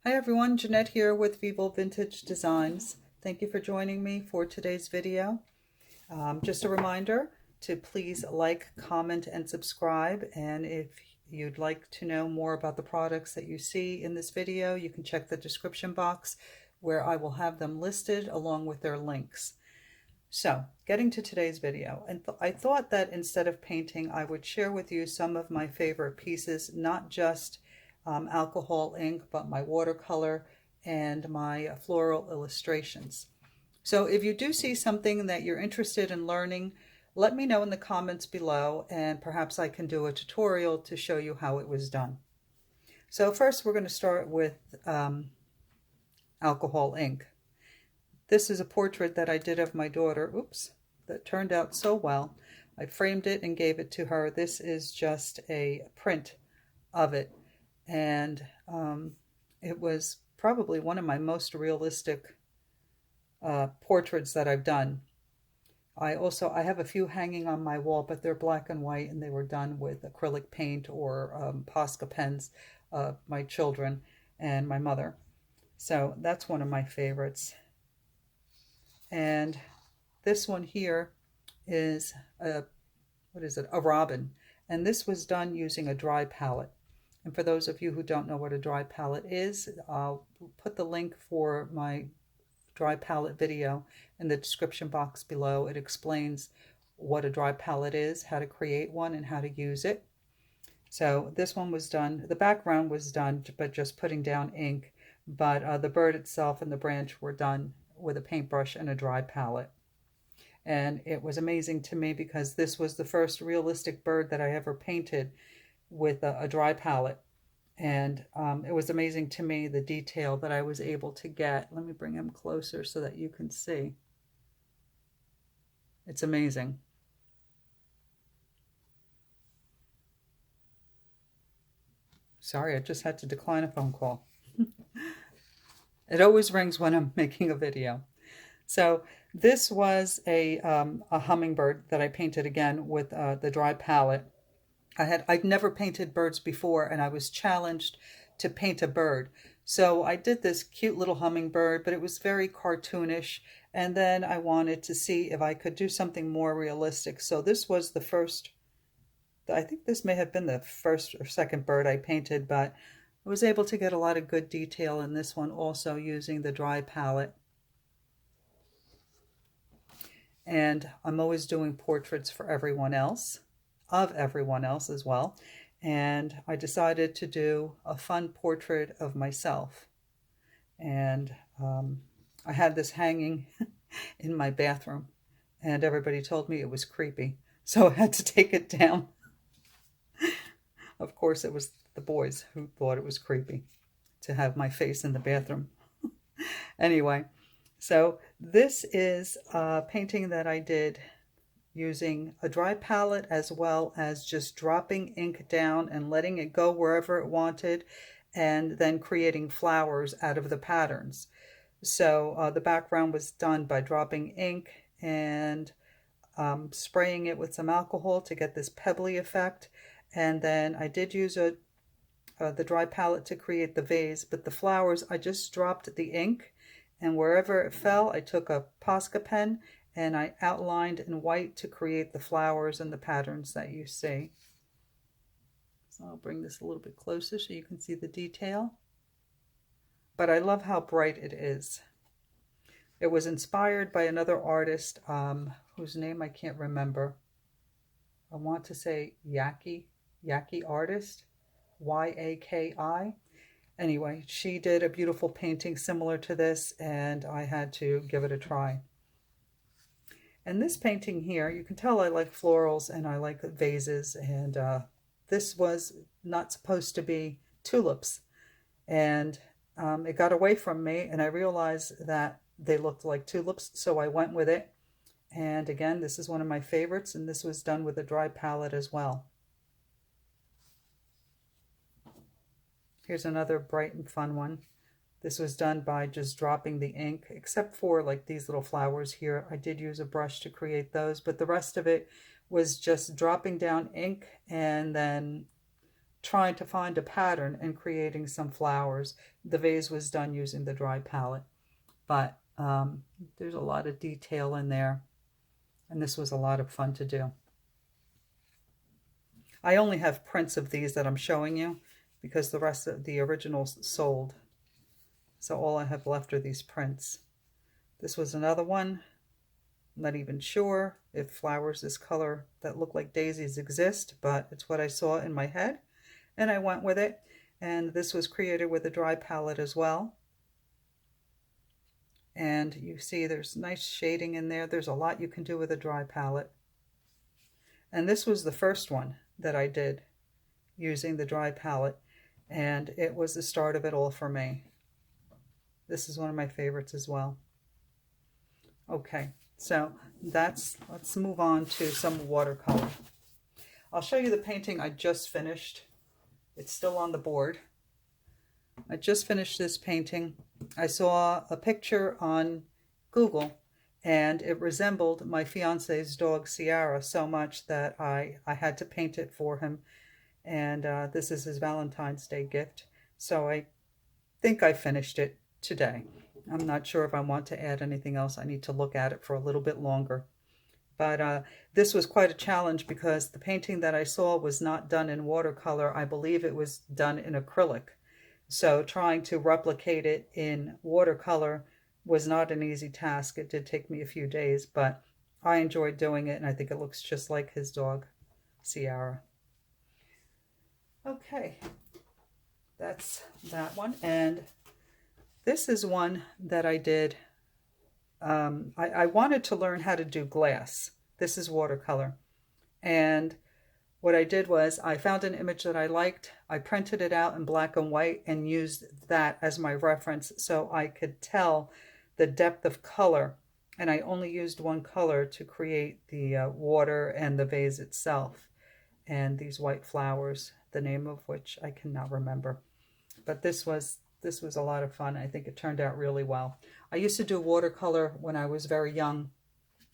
Hi everyone, Jeanette here with Vivo Vintage Designs. Thank you for joining me for today's video. Just a reminder to please like, comment, and subscribe. And if you'd like to know more about the products that you see in this video, you can check the description box where I will have them listed along with their links. So, getting to today's video, and I thought that instead of painting, I would share with you some of my favorite pieces, not just alcohol ink, but my watercolor and my floral illustrations. So if you do see something that you're interested in learning, let me know in the comments below, and perhaps I can do a tutorial to show you how it was done. So first we're going to start with alcohol ink. This is a portrait that I did of my daughter, that turned out so well. I framed it and gave it to her. This is just a print of it, and it was probably one of my most realistic portraits that I've done. I have a few hanging on my wall, but they're black and white, and they were done with acrylic paint or Posca pens, my children and my mother. So that's one of my favorites. And this one here is a robin. And this was done using a dry palette. And for those of you who don't know what a dry palette is, I'll put the link for my dry palette video in the description box below. It explains what a dry palette is, how to create one, and how to use it. So this one was done, the background was done, but just putting down ink. But the bird itself and the branch were done with a paintbrush and a dry palette. And it was amazing to me because this was the first realistic bird that I ever painted with a dry palette. And it was amazing to me, the detail that I was able to get. Let me bring him closer so that you can see. It's amazing. Sorry, I just had to decline a phone call. It always rings when I'm making a video. So this was a hummingbird that I painted again with the dry palette. I'd never painted birds before, and I was challenged to paint a bird. So I did this cute little hummingbird, but it was very cartoonish. And then I wanted to see if I could do something more realistic. So this was the first, I think this may have been the first or second bird I painted, but I was able to get a lot of good detail in this one also using the dry palette. And I'm always doing portraits for everyone else, of everyone else as well. And I decided to do a fun portrait of myself. And I had this hanging in my bathroom, and everybody told me it was creepy. So I had to take it down. Of course, it was the boys who thought it was creepy to have my face in the bathroom. Anyway, so this is a painting that I did using a dry palette as well as just dropping ink down and letting it go wherever it wanted, and then creating flowers out of the patterns. So the background was done by dropping ink and spraying it with some alcohol to get this pebbly effect. And then I did use the dry palette to create the vase, but the flowers, I just dropped the ink, and wherever it fell, I took a Posca pen and I outlined in white to create the flowers and the patterns that you see. So I'll bring this a little bit closer so you can see the detail. But I love how bright it is. It was inspired by another artist whose name I can't remember. I want to say Yaki Artist, Y-A-K-I. Anyway, she did a beautiful painting similar to this, and I had to give it a try. And this painting here, you can tell I like florals and I like vases, and this was not supposed to be tulips. And it got away from me, and I realized that they looked like tulips, so I went with it. And again, this is one of my favorites, and this was done with a dry palette as well. Here's another bright and fun one. This was done by just dropping the ink, except for like these little flowers here. I did use a brush to create those, but the rest of it was just dropping down ink and then trying to find a pattern and creating some flowers. The vase was done using the dry palette, but there's a lot of detail in there, and this was a lot of fun to do. I only have prints of these that I'm showing you because the rest of the originals sold. So all I have left are these prints. This was another one. I'm not even sure if flowers this color that look like daisies exist, but it's what I saw in my head, and I went with it. And this was created with a dry palette as well. And you see there's nice shading in there. There's a lot you can do with a dry palette. And this was the first one that I did using the dry palette, and it was the start of it all for me. This is one of my favorites as well. Okay, so let's move on to some watercolor. I'll show you the painting I just finished. It's still on the board. I just finished this painting. I saw a picture on Google, and it resembled my fiance's dog Ciara so much that I had to paint it for him. And this is his Valentine's Day gift. So I think I finished it today. I'm not sure if I want to add anything else. I need to look at it for a little bit longer. But this was quite a challenge because the painting that I saw was not done in watercolor. I believe it was done in acrylic. So trying to replicate it in watercolor was not an easy task. It did take me a few days, but I enjoyed doing it, and I think it looks just like his dog, Ciara. Okay, that's that one. And this is one that I did. I wanted to learn how to do glass. This is watercolor. And what I did was I found an image that I liked. I printed it out in black and white and used that as my reference so I could tell the depth of color. And I only used one color to create the water and the vase itself. And these white flowers, the name of which I cannot remember. But this was a lot of fun. I think it turned out really well. I used to do watercolor when I was very young.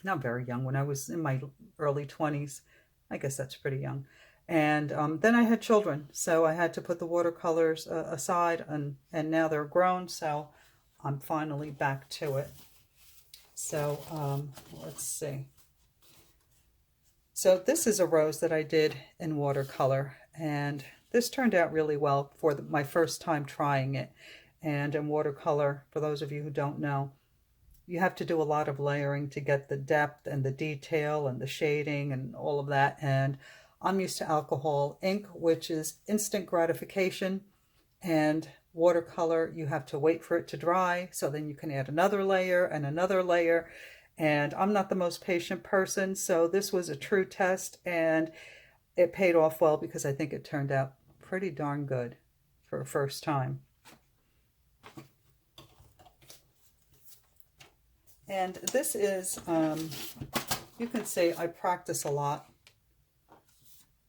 Not very young, when I was in my early 20s. I guess that's pretty young. And then I had children, so I had to put the watercolors aside, and now they're grown, so I'm finally back to it. So let's see. So this is a rose that I did in watercolor, and this turned out really well for my first time trying it. And in watercolor, for those of you who don't know, you have to do a lot of layering to get the depth and the detail and the shading and all of that. And I'm used to alcohol ink, which is instant gratification, and watercolor, you have to wait for it to dry, so then you can add another layer and another layer. And I'm not the most patient person, so this was a true test, and it paid off well because I think it turned out pretty darn good for a first time. And this is, you can say I practice a lot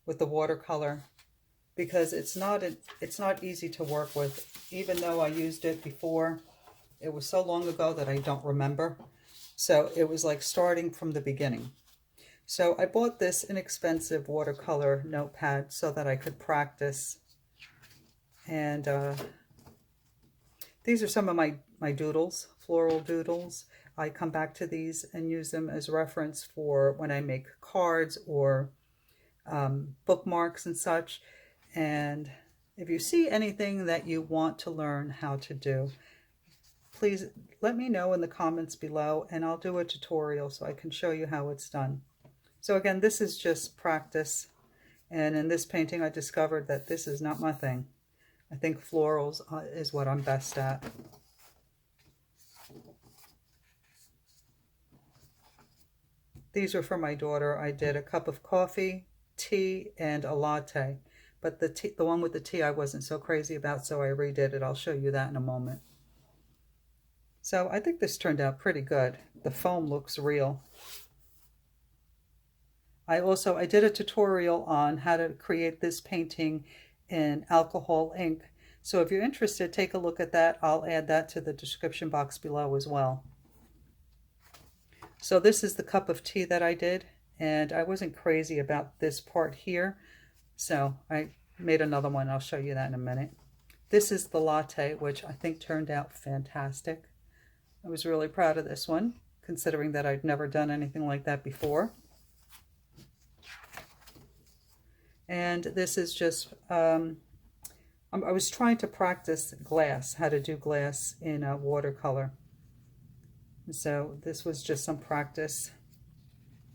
with the watercolor because it's not easy to work with. Even though I used it before, it was so long ago that I don't remember. So it was like starting from the beginning. So I bought this inexpensive watercolor notepad so that I could practice. And these are some of my doodles, floral doodles. I come back to these and use them as reference for when I make cards or bookmarks and such. And if you see anything that you want to learn how to do, please let me know in the comments below, and I'll do a tutorial so I can show you how it's done. So again, this is just practice. And in this painting, I discovered that this is not my thing. I think florals is what I'm best at. These are for my daughter. I did a cup of coffee, tea, and a latte. But the one with the tea I wasn't so crazy about, so I redid it. I'll show you that in a moment. So I think this turned out pretty good. The foam looks real. I did a tutorial on how to create this painting in alcohol ink. So if you're interested, take a look at that. I'll add that to the description box below as well. So this is the cup of tea that I did, and I wasn't crazy about this part here. So I made another one. I'll show you that in a minute. This is the Latte, which I think turned out fantastic. I was really proud of this one, considering that I'd never done anything like that before. And this is just, I was trying to practice glass, how to do glass in watercolor. So this was just some practice.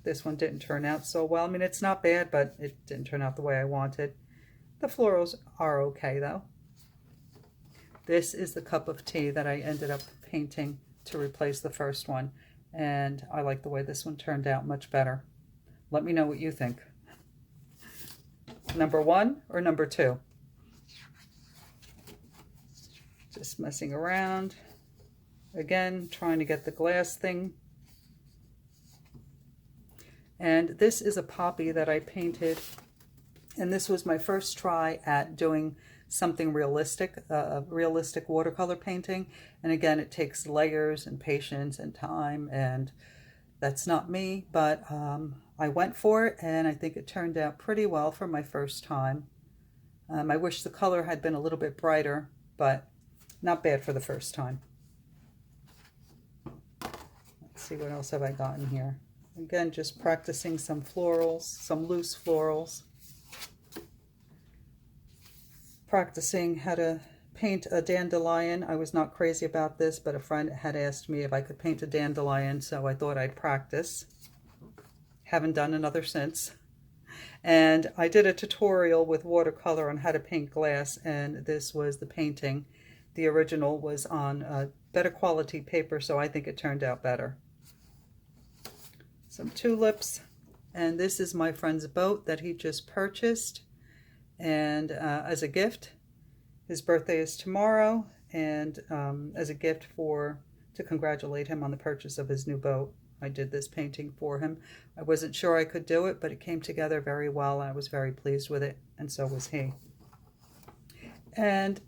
This one didn't turn out so well. I mean, it's not bad, but it didn't turn out the way I wanted. The florals are okay, though. This is the cup of tea that I ended up painting to replace the first one. And I like the way this one turned out much better. Let me know what you think. Number 1 or number 2? Just messing around. Again, trying to get the glass thing. And this is a poppy that I painted. And this was my first try at doing something realistic, a realistic watercolor painting. And again, it takes layers and patience and time, and that's not me, but I went for it, and I think it turned out pretty well for my first time. I wish the color had been a little bit brighter, but not bad for the first time. Let's see, what else have I gotten here? Again, just practicing some florals, some loose florals. Practicing how to paint a dandelion. I was not crazy about this, but a friend had asked me if I could paint a dandelion, so I thought I'd practice. Haven't done another since. And I did a tutorial with watercolor on how to paint glass, and this was the painting. The original was on better quality paper, so I think it turned out better. Some tulips, and this is my friend's boat that he just purchased, and as a gift. His birthday is tomorrow, and as a gift to congratulate him on the purchase of his new boat, I did this painting for him. I wasn't sure I could do it, but it came together very well. I was very pleased with it, and so was he. And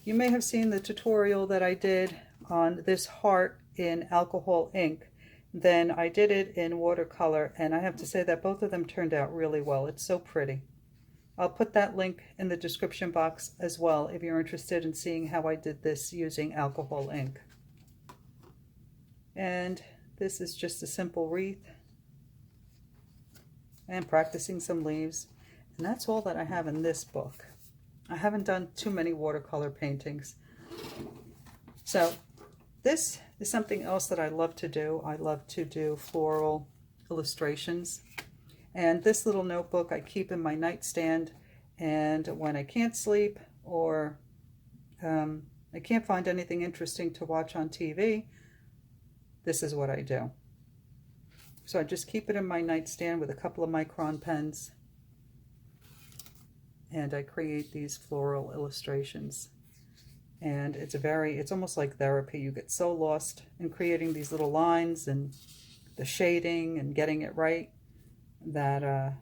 you may have seen the tutorial that I did on this heart in alcohol ink. Then I did it in watercolor, and I have to say that both of them turned out really well. It's so pretty. I'll put that link in the description box as well if you're interested in seeing how I did this using alcohol ink. And this is just a simple wreath and practicing some leaves. And that's all that I have in this book. I haven't done too many watercolor paintings. So this is something else that I love to do. I love to do floral illustrations. And this little notebook I keep in my nightstand, and when I can't sleep or I can't find anything interesting to watch on TV, this is what I do. So I just keep it in my nightstand with a couple of micron pens, and I create these floral illustrations. And it's almost like therapy. You get so lost in creating these little lines and the shading and getting it right that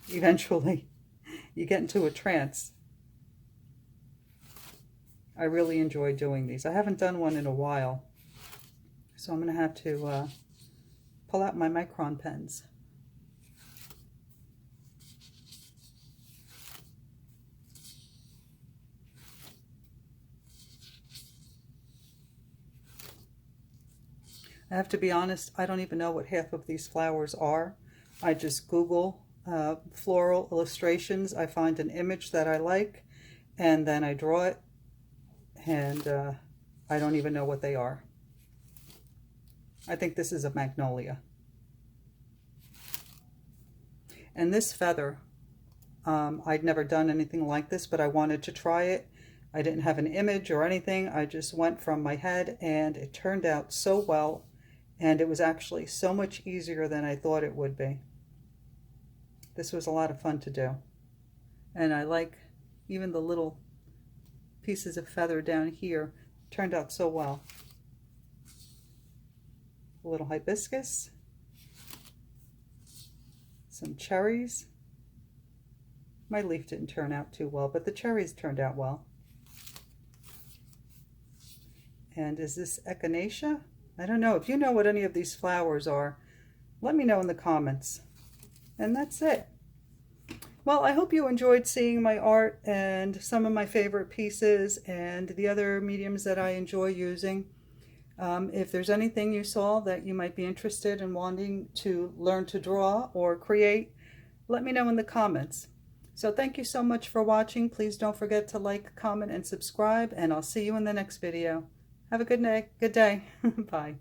eventually you get into a trance. I really enjoy doing these. I haven't done one in a while, so I'm going to have to pull out my micron pens. I have to be honest, I don't even know what half of these flowers are. I just Google floral illustrations. I find an image that I like, and then I draw it, and I don't even know what they are. I think this is a magnolia. And this feather, I'd never done anything like this, but I wanted to try it. I didn't have an image or anything. I just went from my head, and it turned out so well. And it was actually so much easier than I thought it would be. This was a lot of fun to do. And I like even the little pieces of feather down here. Turned out so well. A little hibiscus. Some cherries. My leaf didn't turn out too well, but the cherries turned out well. And is this echinacea? I don't know. If you know what any of these flowers are, let me know in the comments. And that's it. Well, I hope you enjoyed seeing my art and some of my favorite pieces and the other mediums that I enjoy using. If there's anything you saw that you might be interested in wanting to learn to draw or create, let me know in the comments. So thank you so much for watching. Please don't forget to like, comment, and subscribe, and I'll see you in the next video. Have a good day. Bye.